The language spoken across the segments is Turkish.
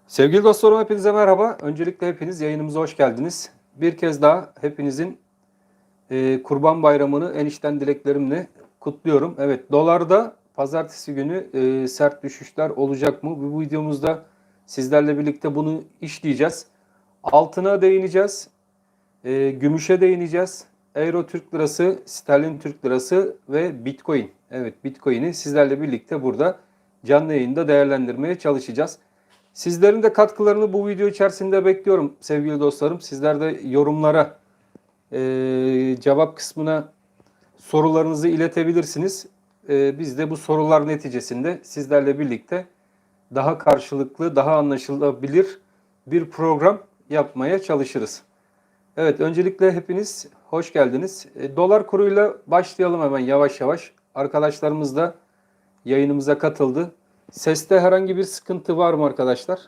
Sevgili dostlarım hepinize merhaba. Öncelikle hepiniz yayınımıza hoş geldiniz. Bir kez daha hepinizin Kurban Bayramı'nı en içten dileklerimle kutluyorum. Evet, dolarda pazartesi günü sert düşüşler olacak mı? Bu videomuzda sizlerle birlikte bunu işleyeceğiz. Altına değineceğiz, gümüşe değineceğiz. Euro Türk Lirası, Sterlin Türk Lirası ve Bitcoin. Evet, Bitcoin'i sizlerle birlikte burada canlı yayında değerlendirmeye çalışacağız. Sizlerin de katkılarını bu video içerisinde bekliyorum sevgili dostlarım. Sizler de yorumlara, cevap kısmına sorularınızı iletebilirsiniz. Biz de bu sorular neticesinde sizlerle birlikte daha karşılıklı, daha anlaşılabilir bir program yapmaya çalışırız. Evet, öncelikle hepiniz hoş geldiniz. Dolar kuruyla başlayalım hemen yavaş yavaş. Arkadaşlarımız da yayınımıza katıldı. Seste herhangi bir sıkıntı var mı arkadaşlar?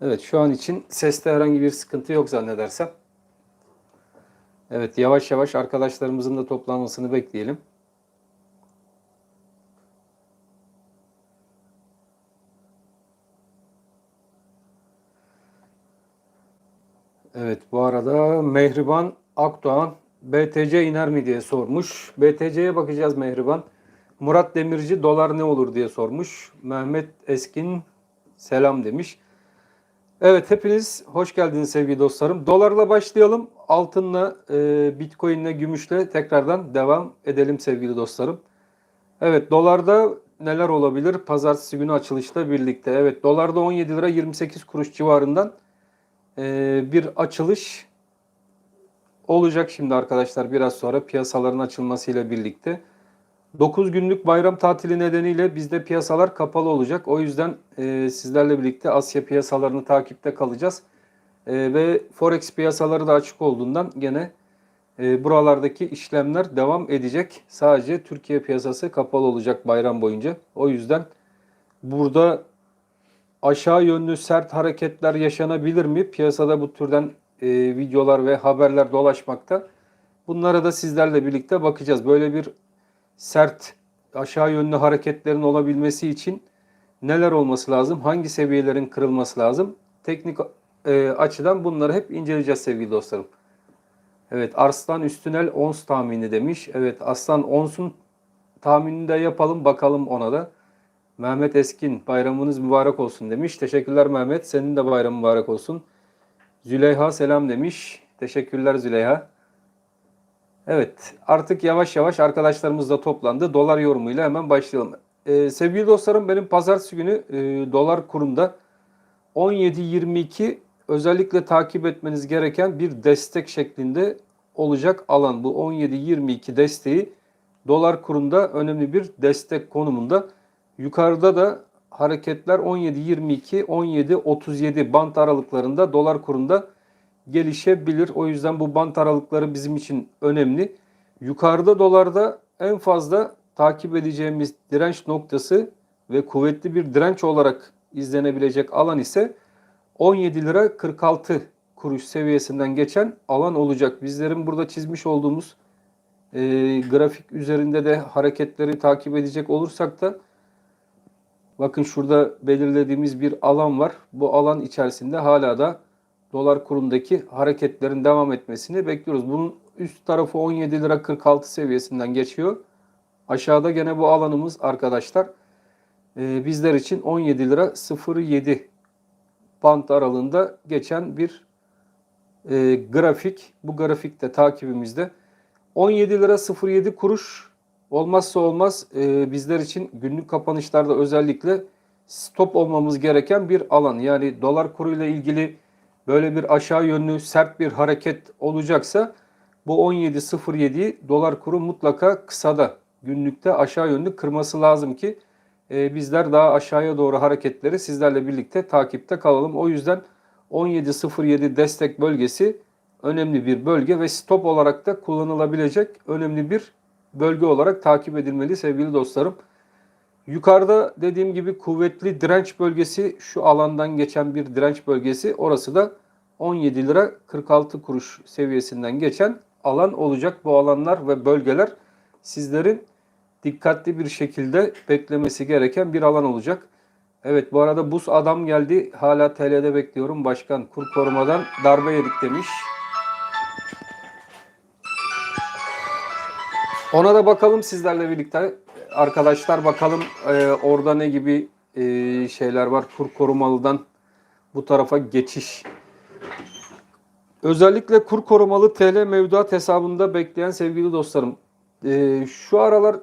Evet, şu an için seste herhangi bir sıkıntı yok zannedersem. Evet, yavaş yavaş arkadaşlarımızın da toplanmasını bekleyelim. Evet, bu arada Mehriban Akdoğan BTC iner mi diye sormuş. BTC'ye bakacağız Mehriban. Murat Demirci dolar ne olur diye sormuş. Mehmet Eskin selam demiş. Evet, hepiniz hoş geldiniz sevgili dostlarım. Dolarla başlayalım. Altınla, Bitcoin'le, gümüşle tekrardan devam edelim sevgili dostlarım. Evet, dolarda neler olabilir? Pazartesi günü açılışla birlikte. Evet, dolarda 17 lira 28 kuruş civarından bir açılış olacak şimdi arkadaşlar. Biraz sonra piyasaların açılmasıyla birlikte. 9 günlük bayram tatili nedeniyle bizde piyasalar kapalı olacak. O yüzden sizlerle birlikte Asya piyasalarını takipte kalacağız. Ve Forex piyasaları da açık olduğundan gene buralardaki işlemler devam edecek. Sadece Türkiye piyasası kapalı olacak bayram boyunca. O yüzden burada aşağı yönlü sert hareketler yaşanabilir mi? Piyasada bu türden videolar ve haberler dolaşmakta. Bunlara da sizlerle birlikte bakacağız. Böyle bir sert aşağı yönlü hareketlerin olabilmesi için neler olması lazım? Hangi seviyelerin kırılması lazım? Teknik açıdan bunları hep inceleyeceğiz sevgili dostlarım. Evet, Arslan Üstünel ons tahmini demiş. Evet, Aslan onsun tahminini de yapalım bakalım ona da. Mehmet Eskin bayramınız mübarek olsun demiş. Teşekkürler Mehmet. Senin de bayramın mübarek olsun. Züleyha selam demiş. Teşekkürler Züleyha. Evet, artık yavaş yavaş arkadaşlarımız da toplandı. Dolar yorumuyla hemen başlayalım. Sevgili dostlarım, benim pazartesi günü dolar kurunda 17.22 özellikle takip etmeniz gereken bir destek şeklinde olacak alan. Bu 17.22 desteği dolar kurunda önemli bir destek konumunda. Yukarıda da hareketler 17.22, 17.37 bant aralıklarında dolar kurunda gelişebilir. O yüzden bu bant aralıkları bizim için önemli. Yukarıda dolarda en fazla takip edeceğimiz direnç noktası ve kuvvetli bir direnç olarak izlenebilecek alan ise 17 lira 46 kuruş seviyesinden geçen alan olacak. Bizlerin burada çizmiş olduğumuz grafik üzerinde de hareketleri takip edecek olursak da bakın şurada belirlediğimiz bir alan var. Bu alan içerisinde hala da dolar kurundaki hareketlerin devam etmesini bekliyoruz. Bunun üst tarafı 17 lira 46 seviyesinden geçiyor. Aşağıda gene bu alanımız arkadaşlar bizler için 17 lira 07 bant aralığında geçen bir grafik. Bu grafikte takibimizde 17 lira 07 kuruş olmazsa olmaz bizler için günlük kapanışlarda özellikle stop olmamız gereken bir alan. Yani dolar kuruyla ilgili böyle bir aşağı yönlü sert bir hareket olacaksa bu 17.07'yi dolar kuru mutlaka kısada günlükte aşağı yönlü kırması lazım ki bizler daha aşağıya doğru hareketleri sizlerle birlikte takipte kalalım. O yüzden 17.07 destek bölgesi önemli bir bölge ve stop olarak da kullanılabilecek önemli bir bölge olarak takip edilmeli sevgili dostlarım. Yukarıda dediğim gibi kuvvetli direnç bölgesi şu alandan geçen bir direnç bölgesi. Orası da 17 lira 46 kuruş seviyesinden geçen alan olacak. Bu alanlar ve bölgeler sizlerin dikkatli bir şekilde beklemesi gereken bir alan olacak. Evet, bu arada buz adam geldi. Hala TL'de bekliyorum. Başkan kur korumadan darbe yedik demiş. Ona da bakalım sizlerle birlikte. Arkadaşlar bakalım orada ne gibi şeyler var. Kur korumalıdan bu tarafa geçiş. Özellikle kur korumalı TL mevduat hesabında bekleyen sevgili dostlarım. Şu aralar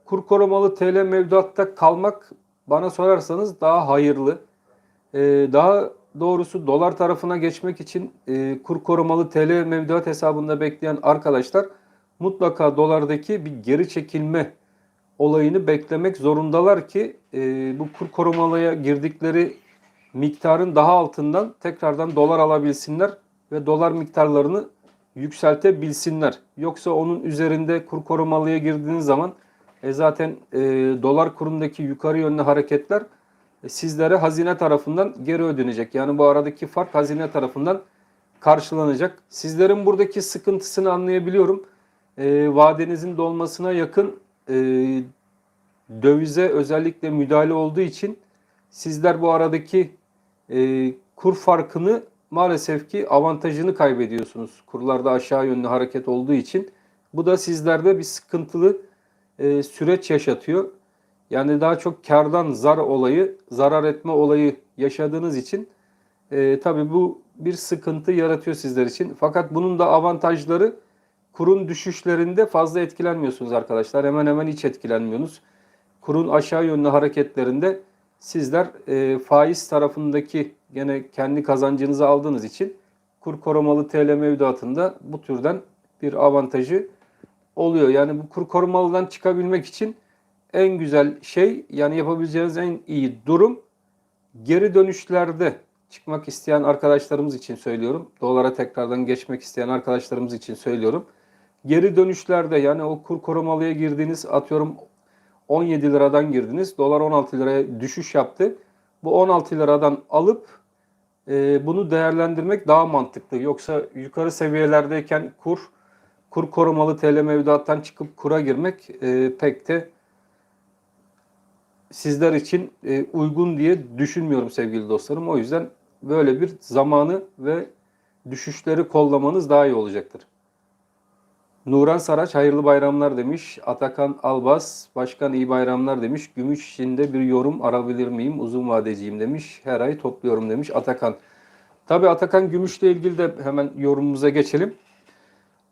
kur korumalı TL mevduatta kalmak bana sorarsanız daha hayırlı. Daha doğrusu dolar tarafına geçmek için kur korumalı TL mevduat hesabında bekleyen arkadaşlar mutlaka dolardaki bir geri çekilme olayını beklemek zorundalar ki bu kur korumalıya girdikleri miktarın daha altından tekrardan dolar alabilsinler ve dolar miktarlarını yükseltebilsinler. Yoksa onun üzerinde kur korumalıya girdiğiniz zaman zaten dolar kurundaki yukarı yönlü hareketler sizlere hazine tarafından geri ödenecek. Yani bu aradaki fark hazine tarafından karşılanacak. Sizlerin buradaki sıkıntısını anlayabiliyorum. Vadenizin dolmasına yakın dövize özellikle müdahale olduğu için sizler bu aradaki kur farkını maalesef ki avantajını kaybediyorsunuz. Kurlarda aşağı yönlü hareket olduğu için. Bu da sizlerde bir sıkıntılı süreç yaşatıyor. Yani daha çok kardan zarar etme olayı yaşadığınız için tabii bu bir sıkıntı yaratıyor sizler için. Fakat bunun da avantajları kurun düşüşlerinde fazla etkilenmiyorsunuz arkadaşlar. Hemen hemen hiç etkilenmiyorsunuz. Kurun aşağı yönlü hareketlerinde sizler faiz tarafındaki gene kendi kazancınızı aldığınız için kur korumalı TL mevduatında bu türden bir avantajı oluyor. Yani bu kur korumalıdan çıkabilmek için en güzel şey, yani yapabileceğiniz en iyi durum, geri dönüşlerde çıkmak isteyen arkadaşlarımız için söylüyorum. Dolara tekrardan geçmek isteyen arkadaşlarımız için söylüyorum. Geri dönüşlerde, yani o kur korumalıya girdiğiniz, atıyorum 17 liradan girdiniz. Dolar 16 liraya düşüş yaptı. Bu 16 liradan alıp bunu değerlendirmek daha mantıklı. Yoksa yukarı seviyelerdeyken kur korumalı TL mevduattan çıkıp kura girmek pek de sizler için uygun diye düşünmüyorum sevgili dostlarım. O yüzden böyle bir zamanı ve düşüşleri kollamanız daha iyi olacaktır. Nuran Saraç hayırlı bayramlar demiş. Atakan Albas başkan iyi bayramlar demiş. Gümüş içinde bir yorum arabilir miyim? Uzun vadeciyim demiş. Her ay topluyorum demiş Atakan. Tabii Atakan, gümüşle ilgili de hemen yorumumuza geçelim.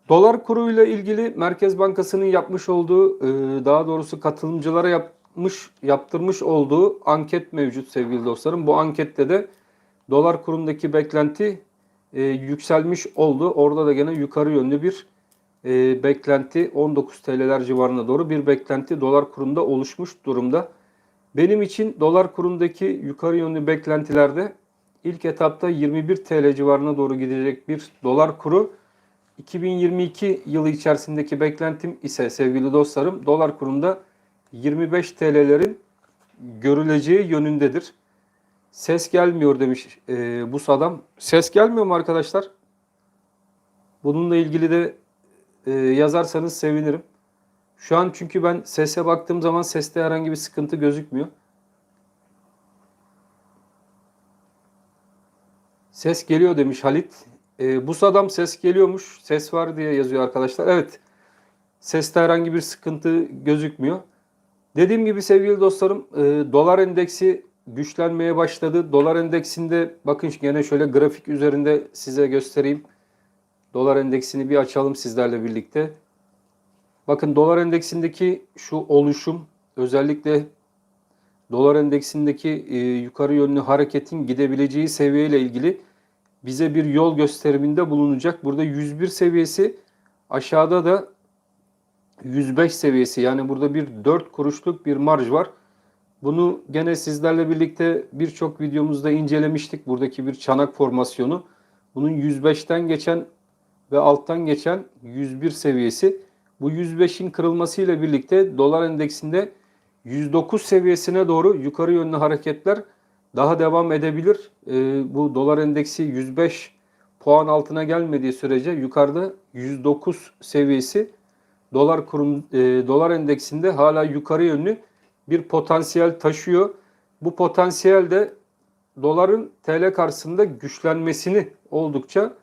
Dolar kuruyla ilgili Merkez Bankası'nın yapmış olduğu, daha doğrusu katılımcılara yaptırmış olduğu anket mevcut sevgili dostlarım. Bu ankette de dolar kurundaki beklenti yükselmiş oldu. Orada da gene yukarı yönlü bir beklenti, 19 TL'ler civarına doğru bir beklenti dolar kurunda oluşmuş durumda. Benim için dolar kurundaki yukarı yönlü beklentilerde ilk etapta 21 TL civarına doğru gidecek bir dolar kuru. 2022 yılı içerisindeki beklentim ise sevgili dostlarım dolar kurunda 25 TL'lerin görüleceği yönündedir. Ses gelmiyor demiş bu adam. Ses gelmiyor mu arkadaşlar? Bununla ilgili de yazarsanız sevinirim. Şu an çünkü ben sese baktığım zaman seste herhangi bir sıkıntı gözükmüyor. Ses geliyor demiş Halit. Bu adam ses geliyormuş. Ses var diye yazıyor arkadaşlar. Evet. Seste herhangi bir sıkıntı gözükmüyor. Dediğim gibi sevgili dostlarım dolar endeksi güçlenmeye başladı. Dolar endeksinde bakın gene şöyle grafik üzerinde size göstereyim. Dolar endeksini bir açalım sizlerle birlikte. Bakın dolar endeksindeki şu oluşum, özellikle dolar endeksindeki yukarı yönlü hareketin gidebileceği seviyeyle ilgili bize bir yol gösteriminde bulunacak. Burada 101 seviyesi, aşağıda da 105 seviyesi, yani burada bir 4 kuruşluk bir marj var. Bunu gene sizlerle birlikte birçok videomuzda incelemiştik. Buradaki bir çanak formasyonu. Bunun 105'ten geçen ve alttan geçen 101 seviyesi. Bu 105'in kırılmasıyla birlikte dolar endeksinde 109 seviyesine doğru yukarı yönlü hareketler daha devam edebilir. Bu dolar endeksi 105 puan altına gelmediği sürece yukarıda 109 seviyesi dolar endeksinde hala yukarı yönlü bir potansiyel taşıyor. Bu potansiyel de doların TL karşısında güçlenmesini oldukça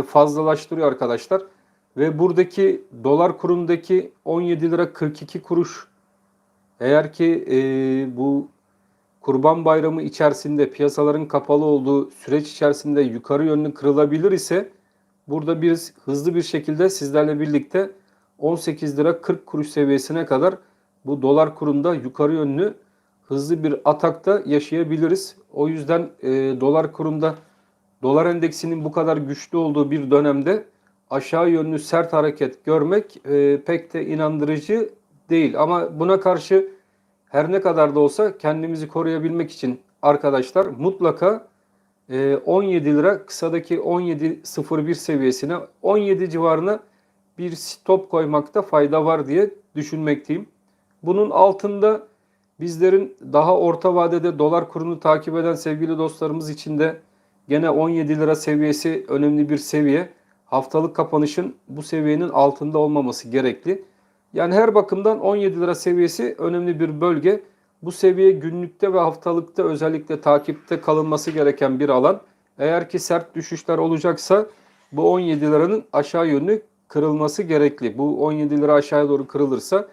fazlalaştırıyor arkadaşlar. Ve buradaki dolar kurundaki 17 lira 42 kuruş, eğer ki bu Kurban Bayramı içerisinde piyasaların kapalı olduğu süreç içerisinde yukarı yönlü kırılabilir ise burada biz hızlı bir şekilde sizlerle birlikte 18 lira 40 kuruş seviyesine kadar bu dolar kurunda yukarı yönlü hızlı bir atakta yaşayabiliriz. O yüzden dolar kurunda dolar endeksinin bu kadar güçlü olduğu bir dönemde aşağı yönlü sert hareket görmek pek de inandırıcı değil. Ama buna karşı her ne kadar da olsa kendimizi koruyabilmek için arkadaşlar mutlaka 17 lira kısadaki 17.01 seviyesine 17 civarına bir stop koymakta fayda var diye düşünmekteyim. Bunun altında bizlerin daha orta vadede dolar kurunu takip eden sevgili dostlarımız için de gene 17 lira seviyesi önemli bir seviye. Haftalık kapanışın bu seviyenin altında olmaması gerekli. Yani her bakımdan 17 lira seviyesi önemli bir bölge. Bu seviye günlükte ve haftalıkta özellikle takipte kalınması gereken bir alan. Eğer ki sert düşüşler olacaksa bu 17 liranın aşağı yönlü kırılması gerekli. Bu 17 lira aşağıya doğru kırılırsa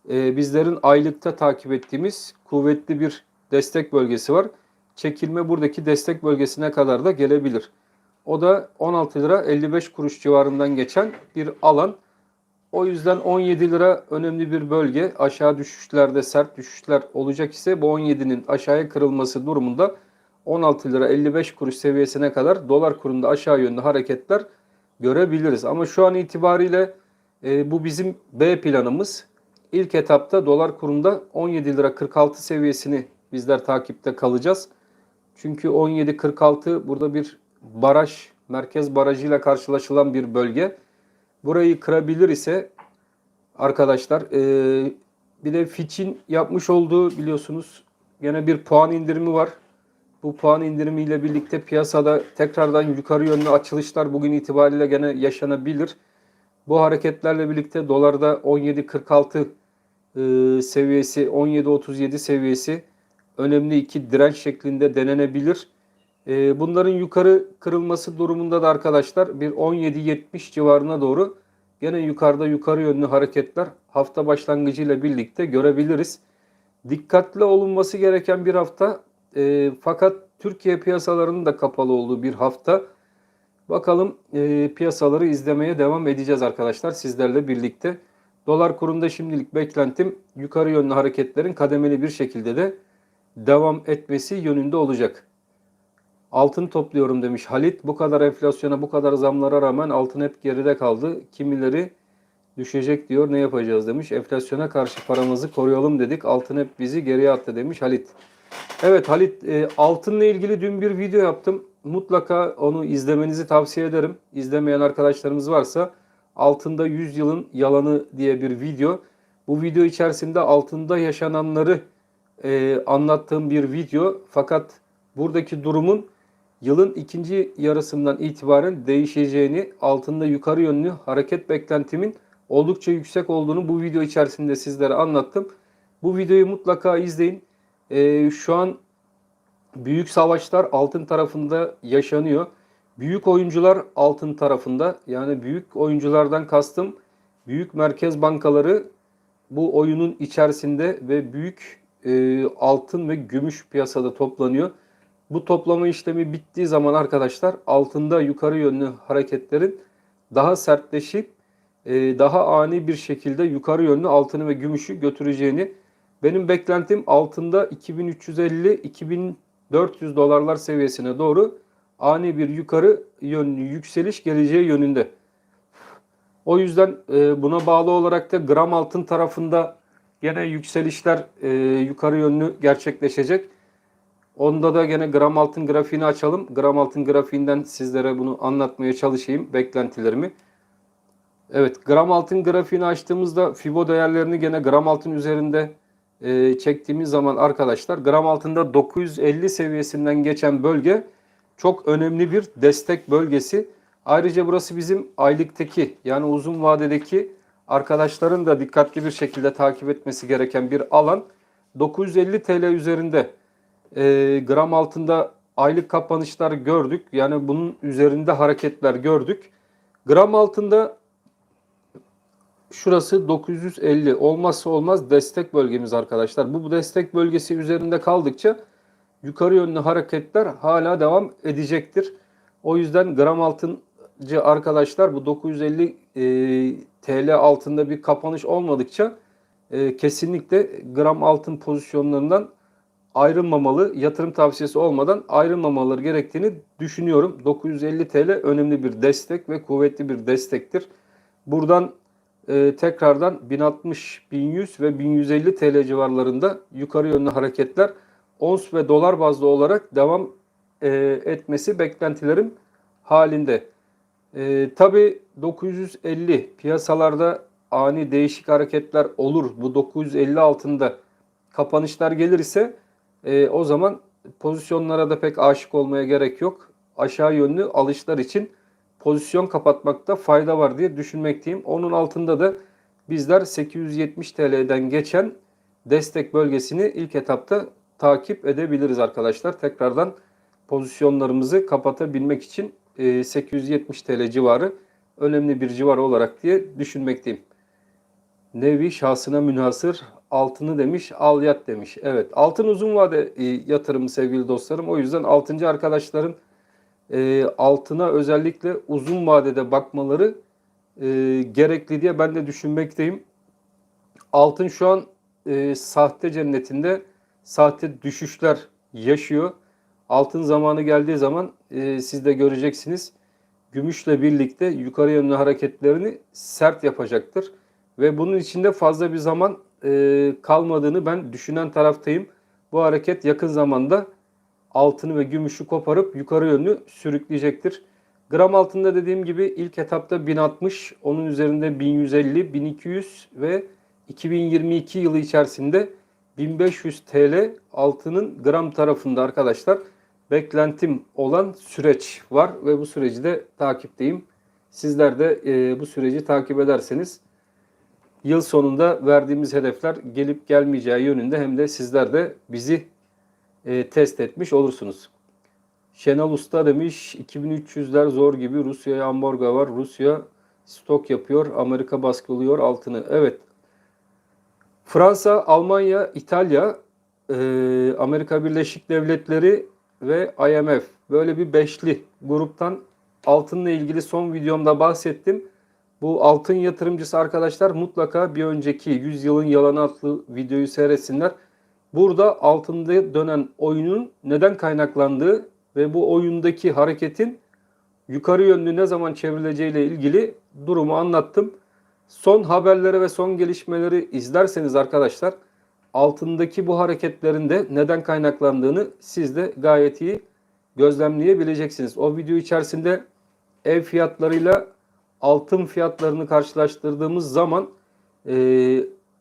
bizlerin aylıkta takip ettiğimiz kuvvetli bir destek bölgesi var. Çekilme buradaki destek bölgesine kadar da gelebilir. O da 16 lira 55 kuruş civarından geçen bir alan. O yüzden 17 lira önemli bir bölge. Aşağı düşüşlerde sert düşüşler olacak ise bu 17'nin aşağıya kırılması durumunda 16 lira 55 kuruş seviyesine kadar dolar kurunda aşağı yönlü hareketler görebiliriz. Ama şu an itibariyle bu bizim B planımız. İlk etapta dolar kurunda 17 lira 46 seviyesini bizler takipte kalacağız. Çünkü 17.46 burada bir baraj, merkez barajıyla karşılaşılan bir bölge. Burayı kırabilir ise arkadaşlar bir de Fitch'in yapmış olduğu biliyorsunuz gene bir puan indirimi var. Bu puan indirimiyle birlikte piyasada tekrardan yukarı yönlü açılışlar bugün itibariyle gene yaşanabilir. Bu hareketlerle birlikte dolarda 17.46 seviyesi, 17.37 seviyesi önemli iki direnç şeklinde denenebilir. Bunların yukarı kırılması durumunda da arkadaşlar bir 17.70 civarına doğru gene yukarıda yukarı yönlü hareketler hafta başlangıcıyla birlikte görebiliriz. Dikkatli olunması gereken bir hafta fakat Türkiye piyasalarının da kapalı olduğu bir hafta. Bakalım piyasaları izlemeye devam edeceğiz arkadaşlar sizlerle birlikte. Dolar kurunda şimdilik beklentim yukarı yönlü hareketlerin kademeli bir şekilde de devam etmesi yönünde olacak. Altın topluyorum demiş Halit. Bu kadar enflasyona, bu kadar zamlara rağmen altın hep geride kaldı. Kimileri düşecek diyor, ne yapacağız demiş. Enflasyona karşı paramızı koruyalım dedik. Altın hep bizi geriye attı demiş Halit. Evet Halit, altınla ilgili dün bir video yaptım. Mutlaka onu izlemenizi tavsiye ederim. İzlemeyen arkadaşlarımız varsa Altında 100 Yılın Yalanı diye bir video. Bu video içerisinde altında yaşananları anlattığım bir video. Fakat buradaki durumun yılın ikinci yarısından itibaren değişeceğini, altında yukarı yönlü hareket beklentimin oldukça yüksek olduğunu bu video içerisinde sizlere anlattım. Bu videoyu mutlaka izleyin. Şu an büyük savaşlar altın tarafında yaşanıyor. Büyük oyuncular altın tarafında, yani büyük oyunculardan kastım büyük merkez bankaları bu oyunun içerisinde ve büyük altın ve gümüş piyasada toplanıyor. Bu toplama işlemi bittiği zaman arkadaşlar altında yukarı yönlü hareketlerin daha sertleşip daha ani bir şekilde yukarı yönlü altını ve gümüşü götüreceğini, benim beklentim altında 2350-2400 dolarlar seviyesine doğru ani bir yukarı yönlü yükseliş geleceği yönünde. O yüzden buna bağlı olarak da gram altın tarafında gene yükselişler yukarı yönlü gerçekleşecek. Onda da gene gram altın grafiğini açalım. Gram altın grafiğinden sizlere bunu anlatmaya çalışayım, beklentilerimi. Evet, gram altın grafiğini açtığımızda Fibo değerlerini gene gram altın üzerinde çektiğimiz zaman arkadaşlar gram altında 950 seviyesinden geçen bölge çok önemli bir destek bölgesi. Ayrıca burası bizim aylıktaki, yani uzun vadedeki arkadaşların da dikkatli bir şekilde takip etmesi gereken bir alan. 950 TL üzerinde gram altında aylık kapanışlar gördük. Yani bunun üzerinde hareketler gördük. Gram altında şurası 950 olmazsa olmaz destek bölgemiz arkadaşlar. Bu destek bölgesi üzerinde kaldıkça yukarı yönlü hareketler hala devam edecektir. O yüzden gram altıncı arkadaşlar bu 950 TL altında bir kapanış olmadıkça kesinlikle gram altın pozisyonlarından ayrılmamalı, yatırım tavsiyesi olmadan ayrılmamaları gerektiğini düşünüyorum. 950 TL önemli bir destek ve kuvvetli bir destektir. Buradan tekrardan 1060, 1100 ve 1150 TL civarlarında yukarı yönlü hareketler ons ve dolar bazlı olarak devam etmesi beklentilerim halinde. Tabii 950 piyasalarda ani değişik hareketler olur. Bu 950 altında kapanışlar gelirse o zaman pozisyonlara da pek aşık olmaya gerek yok. Aşağı yönlü alışlar için pozisyon kapatmakta fayda var diye düşünmekteyim. Onun altında da bizler 870 TL'den geçen destek bölgesini ilk etapta takip edebiliriz arkadaşlar. Tekrardan pozisyonlarımızı kapatabilmek için 870 TL civarı önemli bir civar olarak diye düşünmekteyim. Nevi şahsına münhasır altını demiş, al yat demiş. Evet, altın uzun vade yatırımı sevgili dostlarım. O yüzden altıncı arkadaşların altına özellikle uzun vadede bakmaları gerekli diye ben de düşünmekteyim. Altın şu an sahte cennetinde sahte düşüşler yaşıyor. Altın zamanı geldiği zaman siz de göreceksiniz. Gümüşle birlikte yukarı yönlü hareketlerini sert yapacaktır. Ve bunun içinde fazla bir zaman kalmadığını ben düşünen taraftayım. Bu hareket yakın zamanda altını ve gümüşü koparıp yukarı yönlü sürükleyecektir. Gram altında dediğim gibi ilk etapta 1060, onun üzerinde 1150, 1200 ve 2022 yılı içerisinde 1500 TL altının gram tarafında arkadaşlar beklentim olan süreç var ve bu süreci de takipteyim. Sizler de bu süreci takip ederseniz yıl sonunda verdiğimiz hedefler gelip gelmeyeceği yönünde hem de sizler de bizi test etmiş olursunuz. Şenol Usta demiş 2300'ler zor gibi, Rusya'ya ambargo var, Rusya stok yapıyor, Amerika baskılıyor altını. Evet, Fransa, Almanya, İtalya, Amerika Birleşik Devletleri ve IMF böyle bir beşli gruptan altınla ilgili son videomda bahsettim. Bu altın yatırımcısı arkadaşlar mutlaka bir önceki 100 yılın yalanı adlı videoyu seyretsinler. Burada altında dönen oyunun neden kaynaklandığı ve bu oyundaki hareketin yukarı yönlü ne zaman çevrileceğiyle ilgili durumu anlattım. Son haberleri ve son gelişmeleri izlerseniz arkadaşlar altındaki bu hareketlerin de neden kaynaklandığını siz de gayet iyi gözlemleyebileceksiniz. O video içerisinde ev fiyatlarıyla altın fiyatlarını karşılaştırdığımız zaman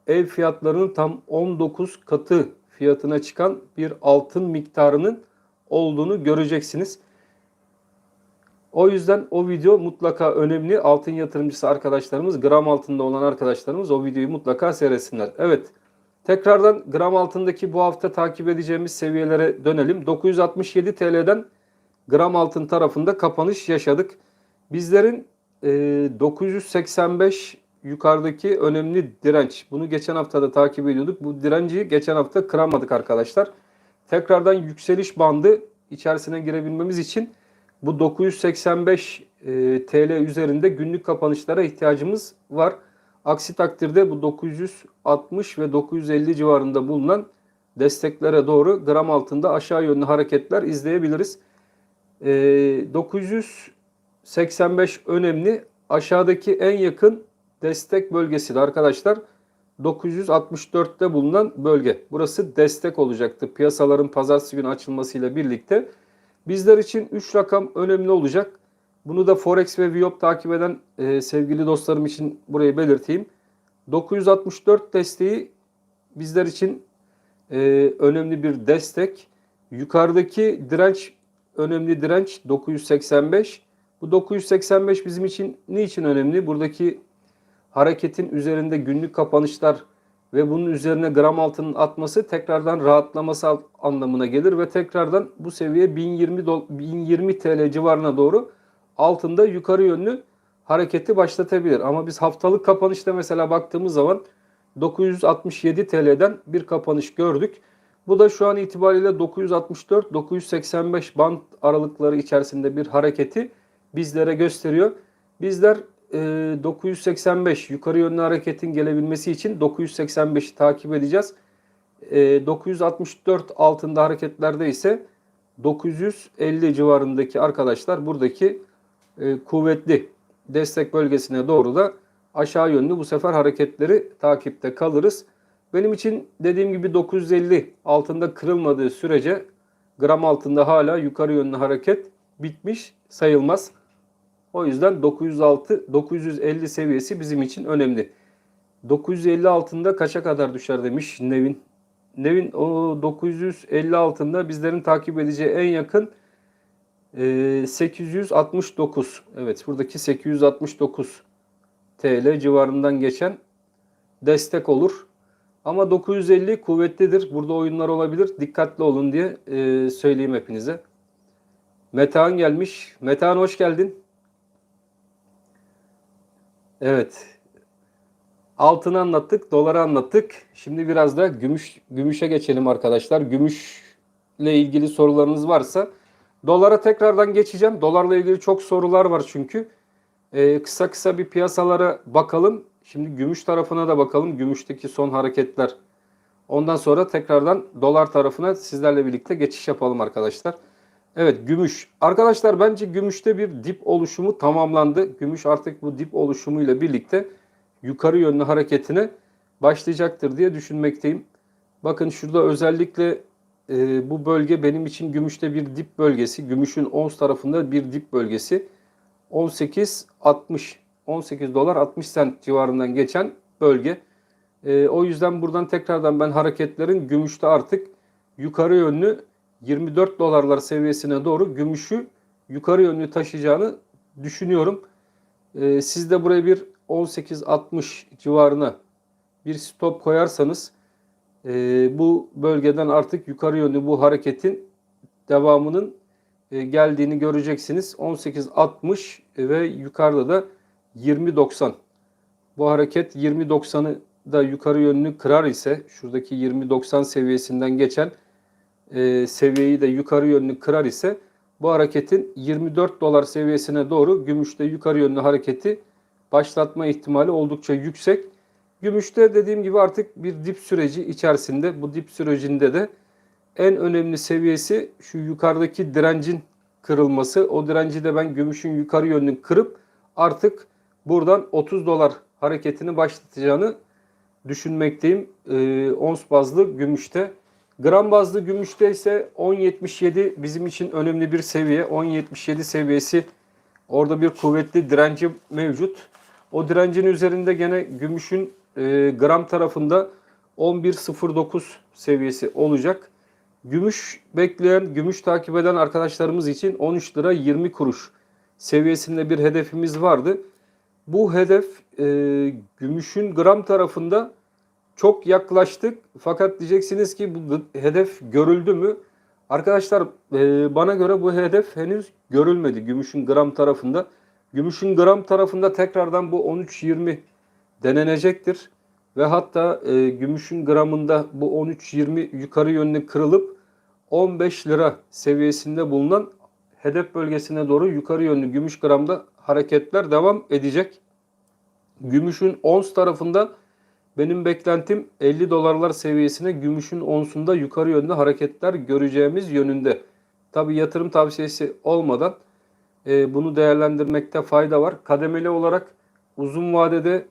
ev fiyatlarının tam 19 katı fiyatına çıkan bir altın miktarının olduğunu göreceksiniz. O yüzden o video mutlaka önemli. Altın yatırımcısı arkadaşlarımız, gram altında olan arkadaşlarımız o videoyu mutlaka seyretsinler. Evet, tekrardan gram altındaki bu hafta takip edeceğimiz seviyelere dönelim. 967 TL'den gram altın tarafında kapanış yaşadık. Bizlerin 985 yukarıdaki önemli direnç. Bunu geçen hafta da takip ediyorduk. Bu direnci geçen hafta kıramadık arkadaşlar. Tekrardan yükseliş bandı içerisine girebilmemiz için bu 985 TL üzerinde günlük kapanışlara ihtiyacımız var. Aksi takdirde bu 960 ve 950 civarında bulunan desteklere doğru gram altında aşağı yönlü hareketler izleyebiliriz. 985 önemli. Aşağıdaki en yakın destek bölgesi de arkadaşlar 964'te bulunan bölge. Burası destek olacaktır. Piyasaların pazartesi günü açılmasıyla birlikte bizler için 3 rakam önemli olacak. Bunu da Forex ve Viyop takip eden sevgili dostlarım için burayı belirteyim. 964 desteği bizler için önemli bir destek. Yukarıdaki direnç önemli direnç 985. Bu 985 bizim için niçin önemli? Buradaki hareketin üzerinde günlük kapanışlar ve bunun üzerine gram altının atması tekrardan rahatlaması anlamına gelir ve tekrardan bu seviye 1020 TL civarına doğru altında yukarı yönlü hareketi başlatabilir. Ama biz haftalık kapanışta mesela baktığımız zaman 967 TL'den bir kapanış gördük. Bu da şu an itibariyle 964-985 band aralıkları içerisinde bir hareketi bizlere gösteriyor. Bizler 985 yukarı yönlü hareketin gelebilmesi için 985'i takip edeceğiz. 964 altında hareketlerde ise 950 civarındaki arkadaşlar buradaki kuvvetli destek bölgesine doğru da aşağı yönlü bu sefer hareketleri takipte kalırız. Benim için dediğim gibi 950 altında kırılmadığı sürece gram altında hala yukarı yönlü hareket bitmiş sayılmaz. O yüzden 950 seviyesi bizim için önemli. 950 altında kaça kadar düşer demiş Nevin. Nevin o 950 altında bizlerin takip edeceği en yakın 869. Evet, buradaki 869 TL civarından geçen destek olur. Ama 950 kuvvetlidir. Burada oyunlar olabilir. Dikkatli olun diye söyleyeyim hepinize. Metehan gelmiş. Metehan hoş geldin. Evet. Altını anlattık, doları anlattık. Şimdi biraz da gümüşe geçelim arkadaşlar. Gümüşle ilgili sorularınız varsa dolara tekrardan geçeceğim. Dolarla ilgili çok sorular var çünkü. Kısa kısa bir piyasalara bakalım. Şimdi gümüş tarafına da bakalım. Gümüşteki son hareketler. Ondan sonra tekrardan dolar tarafına sizlerle birlikte geçiş yapalım arkadaşlar. Evet, gümüş. Arkadaşlar bence gümüşte bir dip oluşumu tamamlandı. Gümüş artık bu dip oluşumuyla birlikte yukarı yönlü hareketine başlayacaktır diye düşünmekteyim. Bakın şurada özellikle bu bölge benim için gümüşte bir dip bölgesi. Gümüşün ons tarafında bir dip bölgesi. 18 dolar 60 sent civarından geçen bölge. O yüzden buradan tekrardan ben hareketlerin gümüşte artık yukarı yönlü 24 dolarlar seviyesine doğru gümüşü yukarı yönlü taşıyacağını düşünüyorum. Siz de buraya bir 18.60 civarına bir stop koyarsanız bu bölgeden artık yukarı yönlü bu hareketin devamının geldiğini göreceksiniz. 18.60 ve yukarıda da 20.90. Bu hareket 20.90'ı da yukarı yönlü kırar ise şuradaki 20.90 seviyesinden geçen seviyeyi de yukarı yönlü kırar ise bu hareketin 24 dolar seviyesine doğru gümüşte yukarı yönlü hareketi başlatma ihtimali oldukça yüksek. Gümüşte dediğim gibi artık bir dip süreci içerisinde. Bu dip sürecinde de en önemli seviyesi şu yukarıdaki direncin kırılması. O direnci de ben gümüşün yukarı yönlü kırıp artık buradan 30 dolar hareketini başlatacağını düşünmekteyim. Ons bazlı gümüşte. Gram bazlı gümüşte ise 10.77 bizim için önemli bir seviye. 10.77 seviyesi, orada bir kuvvetli direnci mevcut. O direncin üzerinde gene gümüşün gram tarafında 11.09 seviyesi olacak. Gümüş bekleyen, gümüş takip eden arkadaşlarımız için 13 lira 20 kuruş seviyesinde bir hedefimiz vardı. Bu hedef gümüşün gram tarafında çok yaklaştık. Fakat diyeceksiniz ki bu hedef görüldü mü? Arkadaşlar bana göre bu hedef henüz görülmedi gümüşün gram tarafında. Gümüşün gram tarafında tekrardan bu 13.20 denenecektir. Ve hatta gümüşün gramında bu 13.20 yukarı yönlü kırılıp 15 lira seviyesinde bulunan hedef bölgesine doğru yukarı yönlü gümüş gramda hareketler devam edecek. Gümüşün ons tarafında benim beklentim 50 dolarlar seviyesine gümüşün onsunda yukarı yönlü hareketler göreceğimiz yönünde. Tabi yatırım tavsiyesi olmadan bunu değerlendirmekte fayda var. Kademeli olarak uzun vadede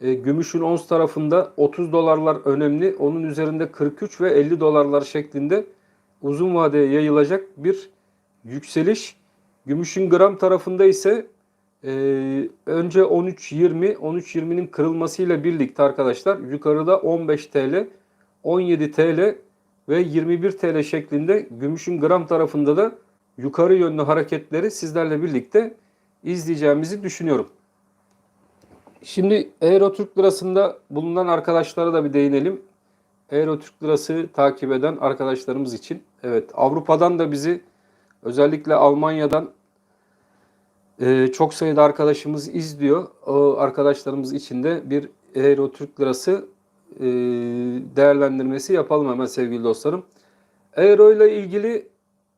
gümüşün ons tarafında 30 dolarlar önemli. Onun üzerinde 43 ve 50 dolarlar şeklinde uzun vadeye yayılacak bir yükseliş. Gümüşün gram tarafında ise önce 13.20'nin kırılmasıyla birlikte arkadaşlar yukarıda 15 TL, 17 TL ve 21 TL şeklinde gümüşün gram tarafında da yukarı yönlü hareketleri sizlerle birlikte izleyeceğimizi düşünüyorum. Şimdi Euro Türk Lirası'nda bulunan arkadaşlara da bir değinelim. Euro Türk Lirası takip eden arkadaşlarımız için. Evet, Avrupa'dan da bizi, özellikle Almanya'dan çok sayıda arkadaşımız izliyor. O arkadaşlarımız için de bir Euro Türk Lirası değerlendirmesi yapalım hemen sevgili dostlarım. Euro ile ilgili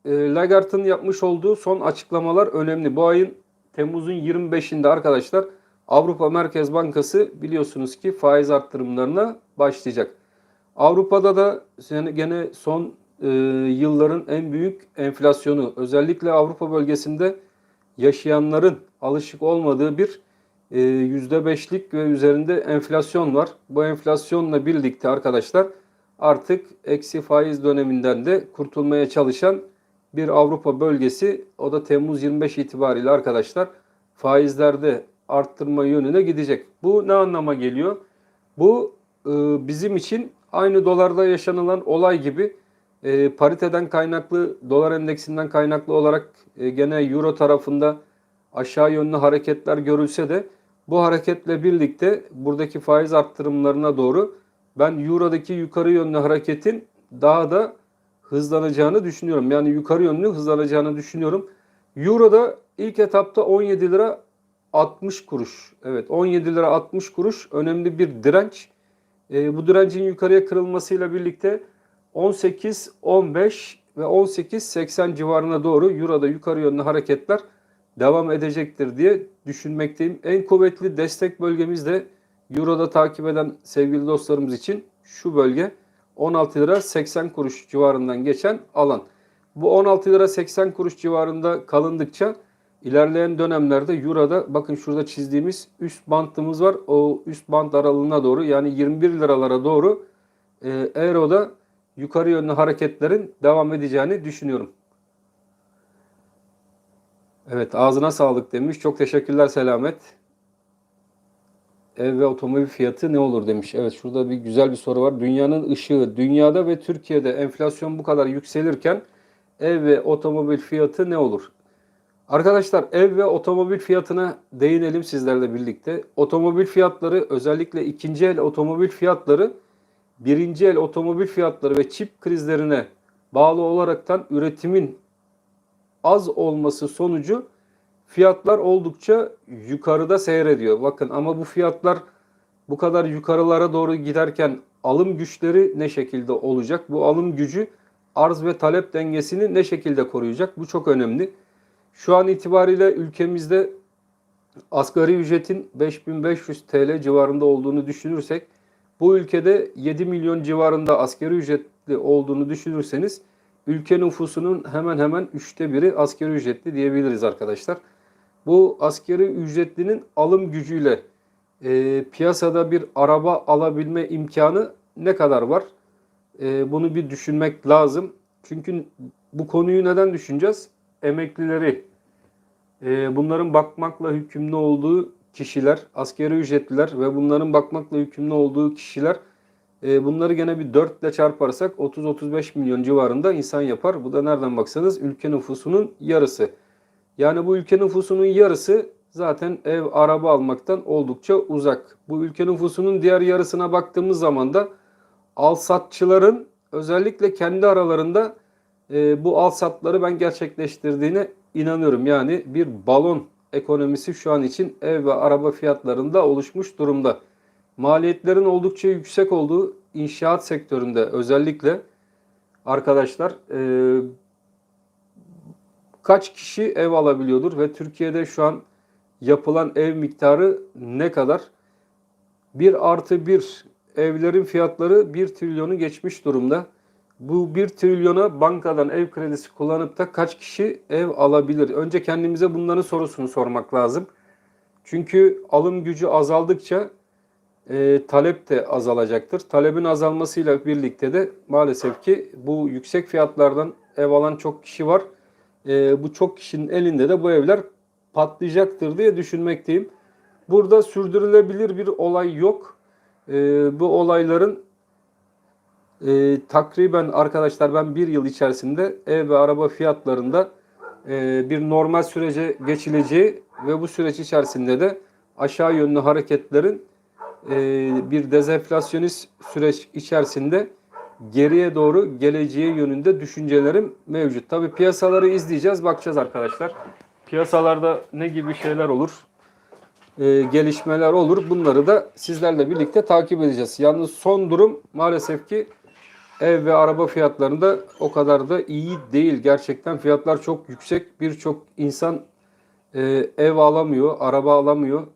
Lagarde'ın yapmış olduğu son açıklamalar önemli. Bu ayın Temmuz'un 25'inde arkadaşlar Avrupa Merkez Bankası biliyorsunuz ki faiz arttırımlarına başlayacak. Avrupa'da da gene son yılların en büyük enflasyonu, özellikle Avrupa bölgesinde yaşayanların alışık olmadığı bir %5'lik ve üzerinde enflasyon var. Bu enflasyonla birlikte arkadaşlar artık eksi faiz döneminden de kurtulmaya çalışan bir Avrupa bölgesi. O da Temmuz 25 itibariyle arkadaşlar faizlerde arttırma yönüne gidecek. Bu ne anlama geliyor? Bu bizim için aynı dolarda yaşanılan olay gibi pariteden kaynaklı, dolar endeksinden kaynaklı olarak gene euro tarafında aşağı yönlü hareketler görülse de bu hareketle birlikte buradaki faiz arttırımlarına doğru ben eurodaki yukarı yönlü hareketin daha da hızlanacağını düşünüyorum. Yani yukarı yönlü hızlanacağını düşünüyorum. Euro'da ilk etapta 17 lira 60 kuruş. Evet, 17 lira 60 kuruş önemli bir direnç. Bu direncin yukarıya kırılmasıyla birlikte 18, 15 ve 18.80 civarına doğru Euro'da yukarı yönlü hareketler devam edecektir diye düşünmekteyim. En kuvvetli destek bölgemiz de Euro'da takip eden sevgili dostlarımız için şu bölge 16 lira 80 kuruş civarından geçen alan. Bu 16 lira 80 kuruş civarında kalındıkça ilerleyen dönemlerde Euro'da bakın şurada çizdiğimiz üst bantımız var. O üst bant aralığına doğru, yani 21 liralara doğru Euro'da yukarı yönlü hareketlerin devam edeceğini düşünüyorum. Evet, ağzına sağlık demiş. Çok teşekkürler Selamet. Ev ve otomobil fiyatı ne olur demiş. Evet, şurada bir güzel bir soru var. Dünyanın ışığı, dünyada ve Türkiye'de enflasyon bu kadar yükselirken ev ve otomobil fiyatı ne olur? Arkadaşlar, ev ve otomobil fiyatına değinelim sizlerle birlikte. Otomobil fiyatları, özellikle ikinci el otomobil fiyatları, birinci el otomobil fiyatları ve çip krizlerine bağlı olaraktan üretimin az olması sonucu fiyatlar oldukça yukarıda seyrediyor. Bakın, ama bu fiyatlar bu kadar yukarılara doğru giderken alım güçleri ne şekilde olacak? Bu alım gücü arz ve talep dengesini ne şekilde koruyacak? Bu çok önemli. Şu an itibariyle ülkemizde asgari ücretin 5500 TL civarında olduğunu düşünürsek, bu ülkede 7 milyon civarında asgari ücretli olduğunu düşünürseniz ülke nüfusunun hemen hemen 1/3'ü asgari ücretli diyebiliriz arkadaşlar. Bu asgari ücretlinin alım gücüyle piyasada bir araba alabilme imkanı ne kadar var? Bunu bir düşünmek lazım. Çünkü bu konuyu neden düşüneceğiz? Emeklileri, bunların bakmakla yükümlü olduğu kişiler, asgari ücretliler ve bunların bakmakla yükümlü olduğu kişiler, bunları gene bir 4 ile çarparsak 30-35 milyon civarında insan yapar. Bu da nereden baksanız ülke nüfusunun yarısı. Yani bu ülke nüfusunun yarısı zaten ev, araba almaktan oldukça uzak. Bu ülke nüfusunun diğer yarısına baktığımız zaman da alsatçıların özellikle kendi aralarında bu alsatları ben gerçekleştirdiğine inanıyorum. Yani bir balon ekonomisi şu an için ev ve araba fiyatlarında oluşmuş durumda. Maliyetlerin oldukça yüksek olduğu inşaat sektöründe özellikle arkadaşlar kaç kişi ev alabiliyordur ve Türkiye'de şu an yapılan ev miktarı ne kadar? 1+1 evlerin fiyatları 1 trilyonu geçmiş durumda. Bu 1 trilyona bankadan ev kredisi kullanıp da kaç kişi ev alabilir? Önce kendimize bunların sorusunu sormak lazım. Çünkü alım gücü azaldıkça talep de azalacaktır. Talebin azalmasıyla birlikte de maalesef ki bu yüksek fiyatlardan ev alan çok kişi var. Bu çok kişinin elinde de bu evler patlayacaktır diye düşünmekteyim. Burada sürdürülebilir bir olay yok. Bu olayların takriben arkadaşlar ben bir yıl içerisinde ev ve araba fiyatlarında bir normal sürece geçileceği ve bu süreç içerisinde de aşağı yönlü hareketlerin bir dezenflasyonist süreç içerisinde geriye doğru geleceğe yönünde düşüncelerim mevcut. Tabii piyasaları izleyeceğiz, bakacağız arkadaşlar. Piyasalarda ne gibi şeyler olur, gelişmeler olur. Bunları da sizlerle birlikte takip edeceğiz. Yalnız son durum maalesef ki ev ve araba fiyatlarında o kadar da iyi değil. Gerçekten fiyatlar çok yüksek. Birçok insan ev alamıyor, araba alamıyor.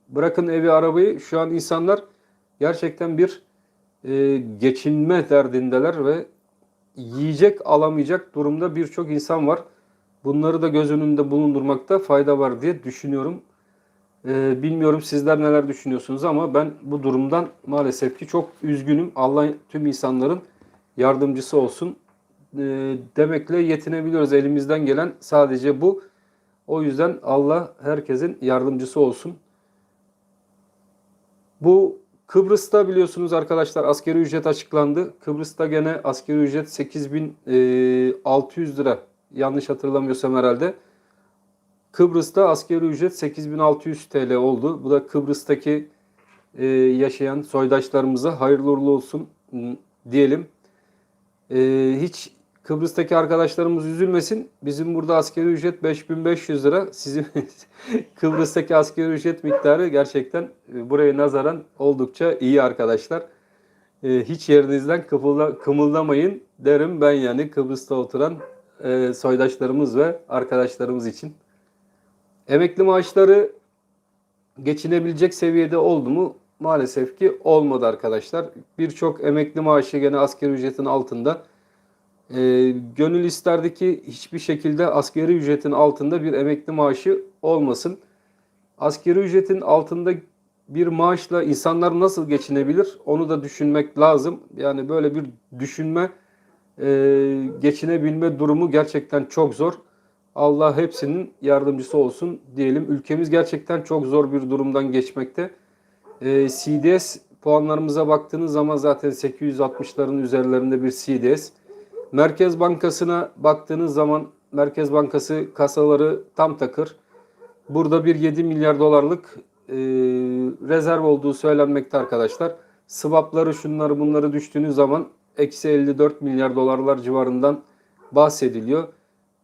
Bırakın evi, arabayı, şu an insanlar gerçekten bir geçinme derdindeler ve yiyecek alamayacak durumda birçok insan var. Bunları da göz önünde bulundurmakta fayda var diye düşünüyorum. Bilmiyorum sizler neler düşünüyorsunuz ama ben bu durumdan maalesef ki çok üzgünüm. Allah tüm insanların yardımcısı olsun demekle yetinebiliyoruz. Elimizden gelen sadece bu. O yüzden Allah herkesin yardımcısı olsun. Bu Kıbrıs'ta biliyorsunuz arkadaşlar asgari ücret açıklandı. Kıbrıs'ta gene asgari ücret 8.600 lira. Yanlış hatırlamıyorsam herhalde. Kıbrıs'ta asgari ücret 8.600 TL oldu. Bu da Kıbrıs'taki yaşayan soydaşlarımıza hayırlı uğurlu olsun diyelim. Hiç Kıbrıs'taki arkadaşlarımız üzülmesin. Bizim burada asgari ücret 5.500 lira. Sizin Kıbrıs'taki asgari ücret miktarı gerçekten buraya nazaran oldukça iyi arkadaşlar. Hiç yerinizden kımıldamayın derim ben, yani Kıbrıs'ta oturan soydaşlarımız ve arkadaşlarımız için. Emekli maaşları geçinebilecek seviyede oldu mu? Maalesef ki olmadı arkadaşlar. Birçok emekli maaşı gene asgari ücretin altında. Gönül isterdi ki hiçbir şekilde asgari ücretin altında bir emekli maaşı olmasın. Asgari ücretin altında bir maaşla insanlar nasıl geçinebilir? Onu da düşünmek lazım. Yani böyle bir düşünme, geçinebilme durumu gerçekten çok zor. Allah hepsinin yardımcısı olsun diyelim. Ülkemiz gerçekten çok zor bir durumdan geçmekte. CDS puanlarımıza baktığınız zaman zaten 860'ların üzerlerinde bir CDS. Merkez Bankası'na baktığınız zaman Merkez Bankası kasaları tam takır. Burada bir 7 milyar dolarlık rezerv olduğu söylenmekte arkadaşlar. Swapları, şunları bunları düştüğünüz zaman eksi 54 milyar dolarlar civarından bahsediliyor.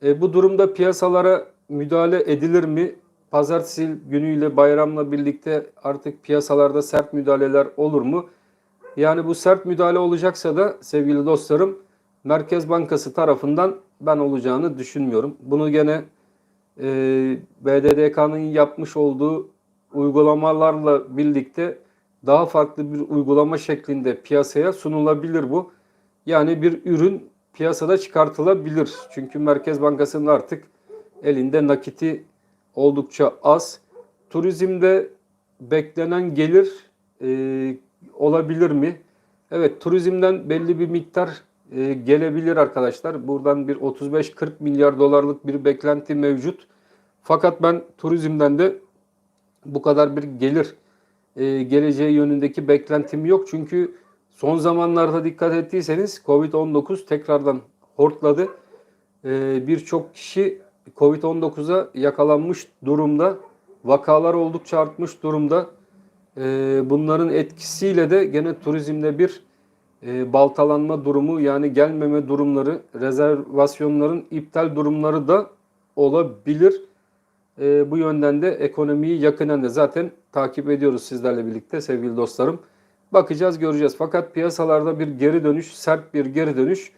Bu durumda piyasalara müdahale edilir mi? Pazartesi günüyle, bayramla birlikte artık piyasalarda sert müdahaleler olur mu? Yani bu sert müdahale olacaksa da sevgili dostlarım, Merkez Bankası tarafından ben olacağını düşünmüyorum. Bunu gene BDDK'nın yapmış olduğu uygulamalarla birlikte daha farklı bir uygulama şeklinde piyasaya sunulabilir bu. Yani bir ürün piyasada çıkartılabilir. Çünkü Merkez Bankası'nın artık elinde nakiti oldukça az. Turizmde beklenen gelir olabilir mi? Evet, turizmden belli bir miktar gelebilir arkadaşlar. Buradan bir 35-40 milyar dolarlık bir beklenti mevcut. Fakat ben turizmden de bu kadar bir gelir geleceği yönündeki beklentim yok. Çünkü son zamanlarda dikkat ettiyseniz Covid-19 tekrardan hortladı. Birçok kişi Covid-19'a yakalanmış durumda. Vakalar oldukça artmış durumda. Bunların etkisiyle de gene turizmde bir baltalanma durumu, yani gelmeme durumları, rezervasyonların iptal durumları da olabilir. Bu yönden de ekonomiyi yakinen de zaten takip ediyoruz sizlerle birlikte sevgili dostlarım. Bakacağız, göreceğiz. Fakat piyasalarda bir geri dönüş, sert bir geri dönüş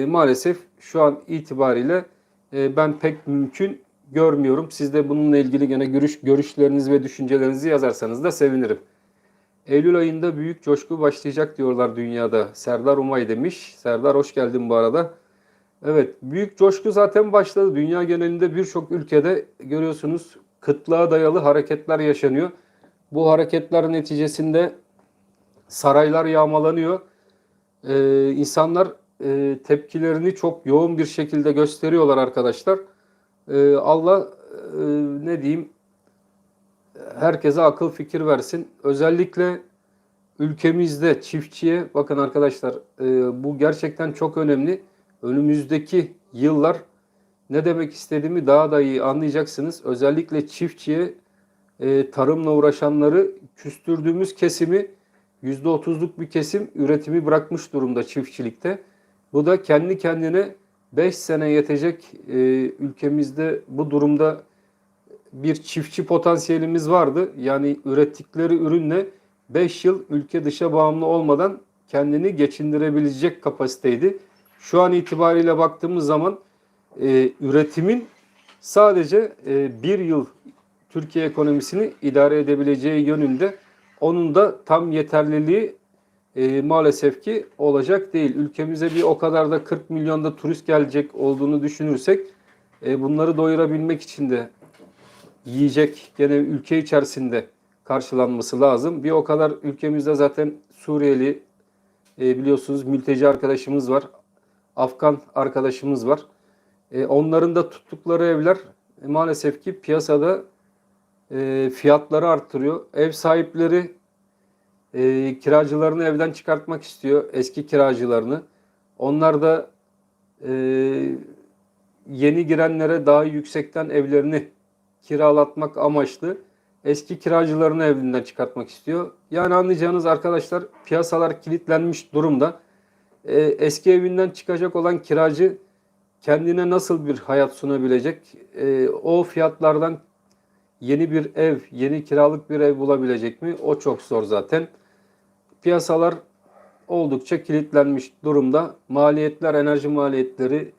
maalesef şu an itibariyle ben pek mümkün görmüyorum. Siz de bununla ilgili gene görüşlerinizi ve düşüncelerinizi yazarsanız da sevinirim. Eylül ayında büyük coşku başlayacak diyorlar dünyada. Serdar Umay demiş. Serdar hoş geldin bu arada. Evet, büyük coşku zaten başladı. Dünya genelinde birçok ülkede görüyorsunuz kıtlığa dayalı hareketler yaşanıyor. Bu hareketler neticesinde saraylar yağmalanıyor. İnsanlar tepkilerini çok yoğun bir şekilde gösteriyorlar arkadaşlar. Allah ne diyeyim, herkese akıl fikir versin. Özellikle ülkemizde çiftçiye bakın arkadaşlar, bu gerçekten çok önemli. Önümüzdeki yıllar ne demek istediğimi daha da iyi anlayacaksınız. Özellikle çiftçiye tarımla uğraşanları, küstürdüğümüz kesimi, %30'luk bir kesim üretimi bırakmış durumda çiftçilikte. Bu da kendi kendine 5 sene yetecek, ülkemizde bu durumda bir çiftçi potansiyelimiz vardı. Yani ürettikleri ürünle 5 yıl ülke dışa bağımlı olmadan kendini geçindirebilecek kapasiteydi. Şu an itibariyle baktığımız zaman üretimin sadece 1 yıl Türkiye ekonomisini idare edebileceği yönünde, onun da tam yeterliliği maalesef ki olacak değil. Ülkemize bir o kadar da 40 milyonda turist gelecek olduğunu düşünürsek bunları doyurabilmek için de yiyecek gene ülke içerisinde karşılanması lazım. Bir o kadar ülkemizde zaten Suriyeli biliyorsunuz mülteci arkadaşımız var. Afgan arkadaşımız var. Onların da tuttukları evler maalesef ki piyasada fiyatları arttırıyor. Ev sahipleri kiracılarını evden çıkartmak istiyor, eski kiracılarını. Onlar da yeni girenlere daha yüksekten evlerini kiralatmak amaçlı eski kiracılarını evinden çıkartmak istiyor. Yani anlayacağınız arkadaşlar, piyasalar kilitlenmiş durumda. Eski evinden çıkacak olan kiracı kendine nasıl bir hayat sunabilecek? O fiyatlardan yeni bir ev, yeni kiralık bir ev bulabilecek mi? O çok zor zaten. Piyasalar oldukça kilitlenmiş durumda. Maliyetler, enerji maliyetleri,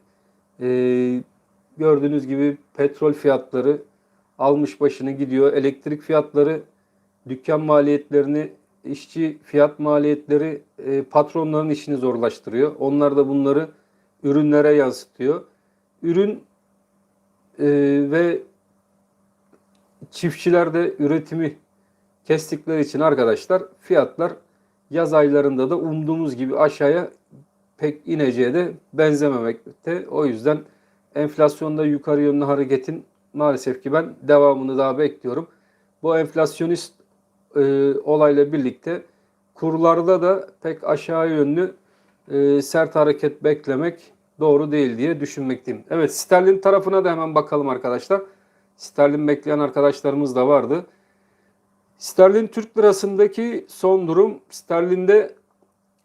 gördüğünüz gibi petrol fiyatları almış başını gidiyor. Elektrik fiyatları, dükkan maliyetlerini, işçi fiyat maliyetleri patronların işini zorlaştırıyor. Onlar da bunları ürünlere yansıtıyor. Ürün ve çiftçiler de üretimi kestikleri için arkadaşlar fiyatlar yaz aylarında da umduğumuz gibi aşağıya pek ineceğe de benzememekte. O yüzden enflasyonda yukarı yönlü hareketin maalesef ki ben devamını daha bekliyorum. Bu enflasyonist olayla birlikte kurlarda da pek aşağı yönlü sert hareket beklemek doğru değil diye düşünmekteyim. Evet, sterlin tarafına da hemen bakalım arkadaşlar. Sterlin bekleyen arkadaşlarımız da vardı. Sterlin Türk lirasındaki son durum, sterlinde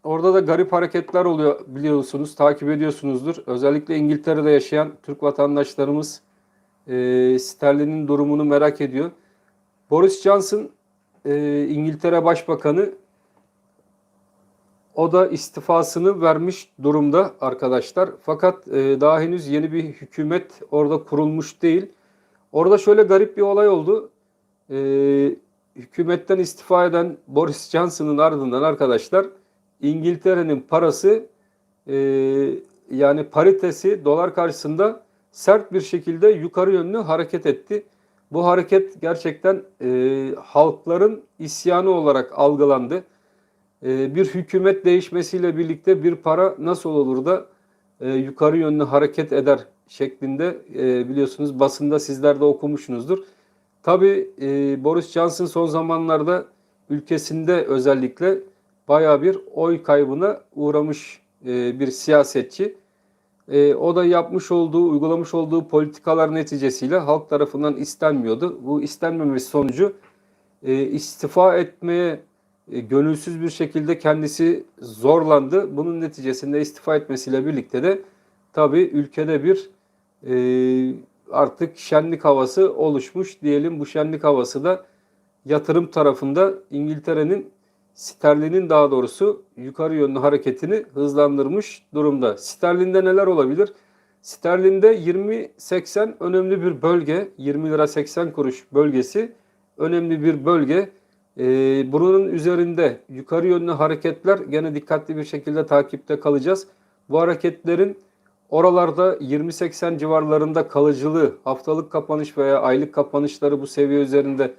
orada da garip hareketler oluyor biliyorsunuz, takip ediyorsunuzdur. Özellikle İngiltere'de yaşayan Türk vatandaşlarımız sterlinin durumunu merak ediyor. Boris Johnson İngiltere Başbakanı, o da istifasını vermiş durumda arkadaşlar. Fakat daha henüz yeni bir hükümet orada kurulmuş değil. Orada şöyle garip bir olay oldu. Hükümetten istifa eden Boris Johnson'ın ardından arkadaşlar İngiltere'nin parası yani paritesi dolar karşısında sert bir şekilde yukarı yönlü hareket etti. Bu hareket gerçekten halkların isyanı olarak algılandı. Bir hükümet değişmesiyle birlikte bir para nasıl olur da yukarı yönlü hareket eder şeklinde biliyorsunuz basında sizler de okumuşsunuzdur. Tabii Boris Johnson son zamanlarda ülkesinde özellikle bayağı bir oy kaybına uğramış bir siyasetçi. O da yapmış olduğu, uygulamış olduğu politikalar neticesiyle halk tarafından istenmiyordu. Bu istenmemesi sonucu istifa etmeye gönülsüz bir şekilde kendisi zorlandı. Bunun neticesinde istifa etmesiyle birlikte de tabii ülkede bir artık şenlik havası oluşmuş diyelim. Bu şenlik havası da yatırım tarafında İngiltere'nin sterlinin daha doğrusu yukarı yönlü hareketini hızlandırmış durumda. Sterlinde neler olabilir? Sterlinde 20.80 önemli bir bölge. 20 lira 80 kuruş bölgesi önemli bir bölge. Bunun üzerinde yukarı yönlü hareketler gene dikkatli bir şekilde takipte kalacağız. Bu hareketlerin oralarda 20.80 civarlarında kalıcılığı, haftalık kapanış veya aylık kapanışları bu seviye üzerinde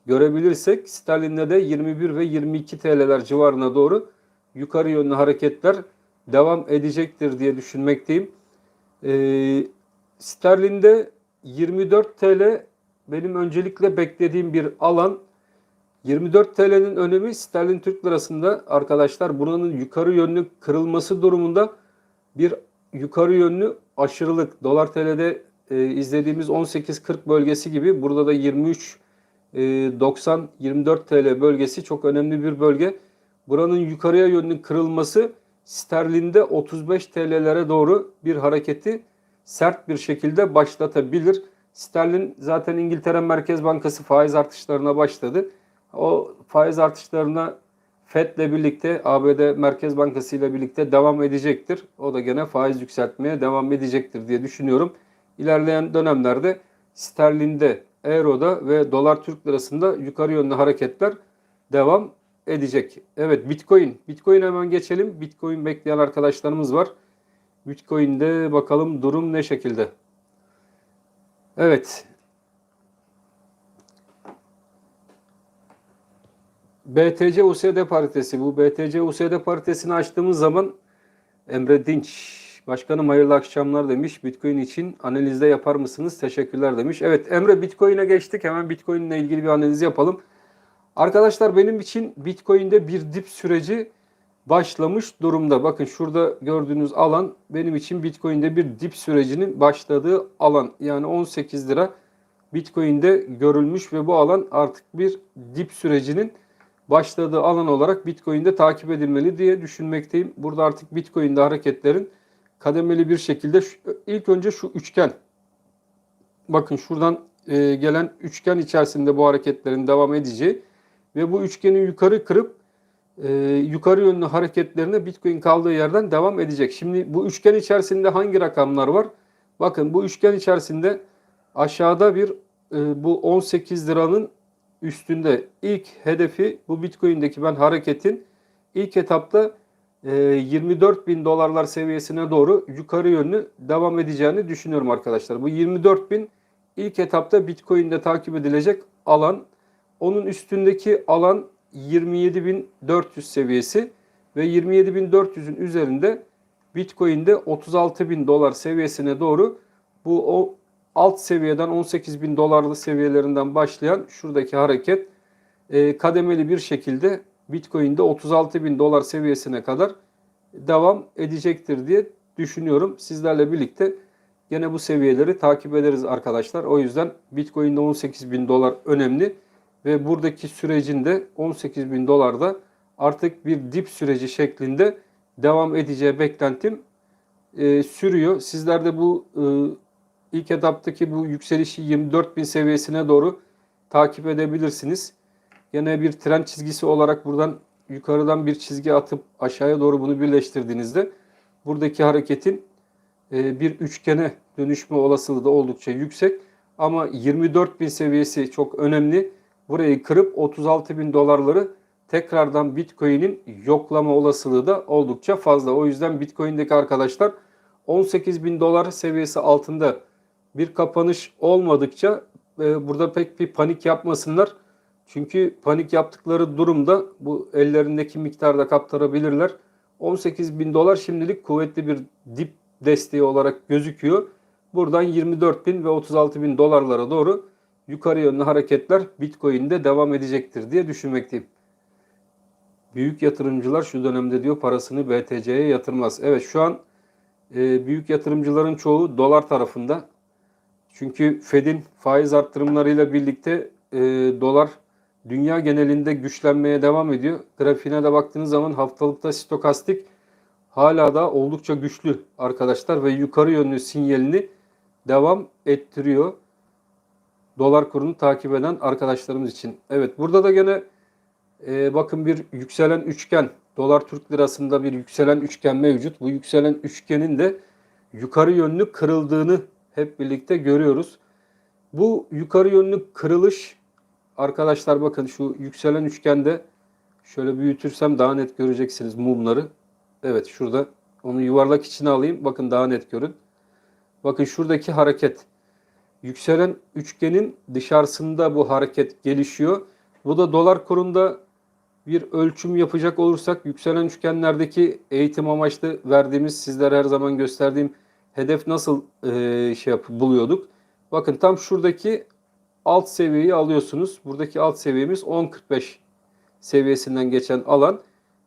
görebilirsek sterlinde de 21 ve 22 TL'ler civarına doğru yukarı yönlü hareketler devam edecektir diye düşünmekteyim. Sterlinde 24 TL benim öncelikle beklediğim bir alan. 24 TL'nin önemi sterlin Türk lirasında arkadaşlar buranın yukarı yönlü kırılması durumunda bir yukarı yönlü aşırılık. Dolar TL'de izlediğimiz 18.40 bölgesi gibi burada da 23 90-24 TL bölgesi çok önemli bir bölge. Buranın yukarıya yönlü kırılması sterlinde 35 TL'lere doğru bir hareketi sert bir şekilde başlatabilir. Sterlin zaten İngiltere Merkez Bankası faiz artışlarına başladı. O faiz artışlarına Fed'le birlikte, ABD Merkez Bankası ile birlikte devam edecektir. O da gene faiz yükseltmeye devam edecektir diye düşünüyorum. İlerleyen dönemlerde sterlinde, euroda ve dolar Türk lirasında yukarı yönlü hareketler devam edecek. Evet, Bitcoin. Bitcoin'e hemen geçelim. Bitcoin bekleyen arkadaşlarımız var. Bitcoin'de bakalım durum ne şekilde. Evet. BTC-USD paritesi. Bu BTC-USD paritesini açtığımız zaman Emre Dinç, başkanım hayırlı akşamlar demiş. Bitcoin için analizde yapar mısınız? Teşekkürler demiş. Evet Emre, Bitcoin'e geçtik. Hemen Bitcoin ile ilgili bir analiz yapalım. Arkadaşlar benim için Bitcoin'de bir dip süreci başlamış durumda. Bakın şurada gördüğünüz alan benim için Bitcoin'de bir dip sürecinin başladığı alan. Yani 18 lira Bitcoin'de görülmüş ve bu alan artık bir dip sürecinin başladığı alan olarak Bitcoin'de takip edilmeli diye düşünmekteyim. Burada artık Bitcoin'de hareketlerin kademeli bir şekilde ilk önce şu üçgen, bakın şuradan gelen üçgen içerisinde bu hareketlerin devam edeceği ve bu üçgeni yukarı kırıp yukarı yönlü hareketlerine Bitcoin kaldığı yerden devam edecek. Şimdi bu üçgen içerisinde hangi rakamlar var? Bakın bu üçgen içerisinde aşağıda bir bu 18 liranın üstünde ilk hedefi bu Bitcoin'deki ben hareketin ilk etapta 24 bin dolarlar seviyesine doğru yukarı yönlü devam edeceğini düşünüyorum arkadaşlar. Bu 24 bin ilk etapta Bitcoin'de takip edilecek alan. Onun üstündeki alan 27.400 seviyesi ve 27.400'ün üzerinde Bitcoin'de 36.000 dolar seviyesine doğru bu o alt seviyeden 18.000 dolarlı seviyelerinden başlayan şuradaki hareket kademeli bir şekilde Bitcoin'de 36.000 dolar seviyesine kadar devam edecektir diye düşünüyorum. Sizlerle birlikte gene bu seviyeleri takip ederiz arkadaşlar. O yüzden Bitcoin'de 18.000 dolar önemli ve buradaki sürecin de 18.000 dolarda artık bir dip süreci şeklinde devam edeceği beklentim sürüyor. Sizler de bu ilk etaptaki bu yükselişi 24.000 seviyesine doğru takip edebilirsiniz. Yine bir trend çizgisi olarak buradan yukarıdan bir çizgi atıp aşağıya doğru bunu birleştirdiğinizde buradaki hareketin bir üçgene dönüşme olasılığı da oldukça yüksek. Ama 24.000 seviyesi çok önemli. Burayı kırıp 36.000 dolarları tekrardan Bitcoin'in yoklama olasılığı da oldukça fazla. O yüzden Bitcoin'deki arkadaşlar 18.000 dolar seviyesi altında bir kapanış olmadıkça burada pek bir panik yapmasınlar. Çünkü panik yaptıkları durumda bu ellerindeki miktarda kaptırabilirler. 18.000 dolar şimdilik kuvvetli bir dip desteği olarak gözüküyor. Buradan 24.000 ve 36.000 dolarlara doğru yukarı yönlü hareketler Bitcoin'de devam edecektir diye düşünmekteyim. Büyük yatırımcılar şu dönemde diyor parasını BTC'ye yatırmaz. Evet şu an büyük yatırımcıların çoğu dolar tarafında. Çünkü Fed'in faiz arttırımlarıyla birlikte dolar dünya genelinde güçlenmeye devam ediyor. Grafiğine de baktığınız zaman haftalıkta stokastik hala da oldukça güçlü arkadaşlar ve yukarı yönlü sinyalini devam ettiriyor. Dolar kurunu takip eden arkadaşlarımız için. Evet burada da gene bakın bir yükselen üçgen, dolar Türk lirasında bir yükselen üçgen mevcut. Bu yükselen üçgenin de yukarı yönlü kırıldığını hep birlikte görüyoruz. Bu yukarı yönlü kırılış arkadaşlar bakın şu yükselen üçgende şöyle büyütürsem daha net göreceksiniz mumları. Evet şurada onu yuvarlak içine alayım. Bakın daha net görün. Bakın şuradaki hareket. Yükselen üçgenin dışarısında bu hareket gelişiyor. Bu da dolar kurunda bir ölçüm yapacak olursak yükselen üçgenlerdeki eğitim amaçlı verdiğimiz sizlere her zaman gösterdiğim hedef nasıl buluyorduk. Bakın tam şuradaki alt seviyeyi alıyorsunuz. Buradaki alt seviyemiz 10.45 seviyesinden geçen alan.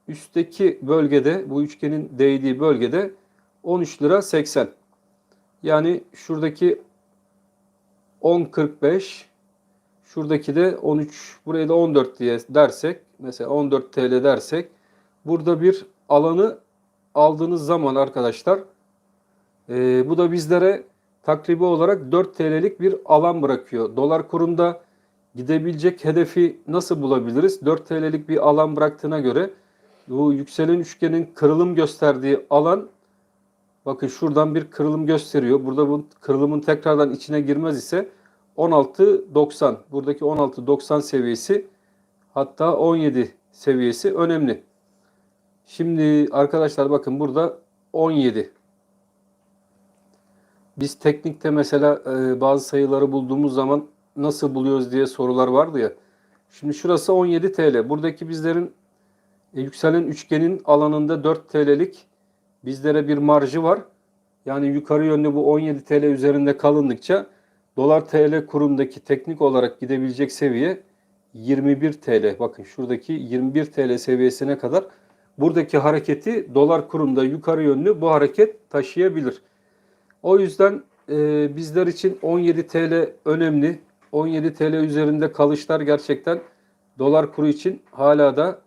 Üstteki bölgede bu üçgenin değdiği bölgede 13 lira 80. Yani şuradaki 10.45 Şuradaki de 13, buraya da 14 diye dersek, mesela 14 TL dersek, burada bir alanı aldığınız zaman arkadaşlar, bu da bizlere takribi olarak 4 TL'lik bir alan bırakıyor. Dolar kurunda gidebilecek hedefi nasıl bulabiliriz? 4 TL'lik bir alan bıraktığına göre bu yükselen üçgenin kırılım gösterdiği alan, bakın şuradan bir kırılım gösteriyor. Burada bu kırılımın tekrardan içine girmez ise 16.90. Buradaki 16.90 seviyesi, hatta 17 seviyesi önemli. Şimdi arkadaşlar bakın burada 17. Biz teknikte mesela bazı sayıları bulduğumuz zaman nasıl buluyoruz diye sorular vardı ya. Şimdi şurası 17 TL. Buradaki bizlerin yükselen üçgenin alanında 4 TL'lik bizlere bir marjı var. Yani yukarı yönlü bu 17 TL üzerinde kalındıkça dolar TL kurundaki teknik olarak gidebilecek seviye 21 TL. Bakın şuradaki 21 TL seviyesine kadar buradaki hareketi dolar kurunda yukarı yönlü bu hareket taşıyabilir. O yüzden bizler için 17 TL önemli. 17 TL üzerinde kalışlar gerçekten dolar kuru için hala da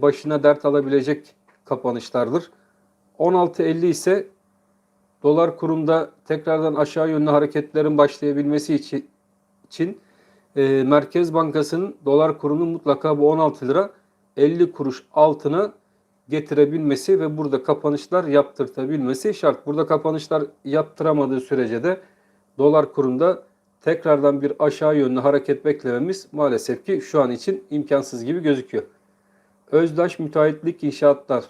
başına dert alabilecek kapanışlardır. 16.50 ise dolar kurunda tekrardan aşağı yönlü hareketlerin başlayabilmesi için Merkez Bankası'nın dolar kurunu mutlaka bu 16 lira 50 kuruş altına getirebilmesi ve burada kapanışlar yaptırtabilmesi şart. Burada kapanışlar yaptıramadığı sürece de dolar kurunda tekrardan bir aşağı yönlü hareket beklememiz maalesef ki şu an için imkansız gibi gözüküyor. Özdaş Müteahhitlik İnşaatlar.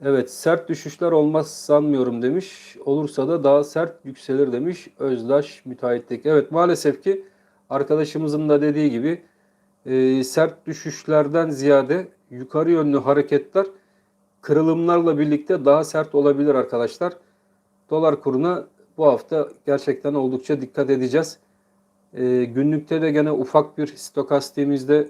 Evet, sert düşüşler olmaz sanmıyorum demiş. Olursa da daha sert yükselir demiş Özdaş Müteahhitlik. Evet, maalesef ki arkadaşımızın da dediği gibi sert düşüşlerden ziyade yukarı yönlü hareketler kırılımlarla birlikte daha sert olabilir arkadaşlar. Dolar kuruna bu hafta gerçekten oldukça dikkat edeceğiz. Günlükte de gene ufak bir stokastiğimizde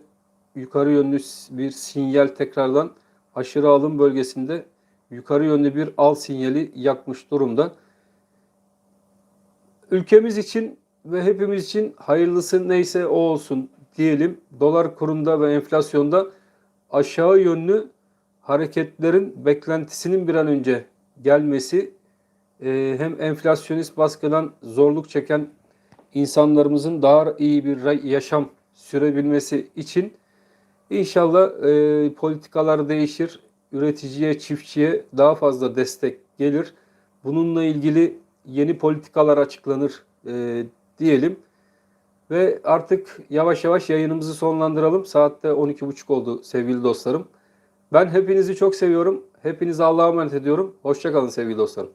yukarı yönlü bir sinyal tekrardan aşırı alım bölgesinde yukarı yönlü bir al sinyali yakmış durumda. Ülkemiz için ve hepimiz için hayırlısı neyse o olsun diyelim. Dolar kurunda ve enflasyonda aşağı yönlü hareketlerin beklentisinin bir an önce gelmesi, hem enflasyonist baskıdan zorluk çeken insanlarımızın daha iyi bir yaşam sürebilmesi için inşallah politikalar değişir, üreticiye, çiftçiye daha fazla destek gelir. Bununla ilgili yeni politikalar açıklanır diyelim. Ve artık yavaş yavaş yayınımızı sonlandıralım. Saatte 12.30 oldu sevgili dostlarım. Ben hepinizi çok seviyorum. Hepinize Allah'a emanet ediyorum. Hoşça kalın sevgili dostlarım.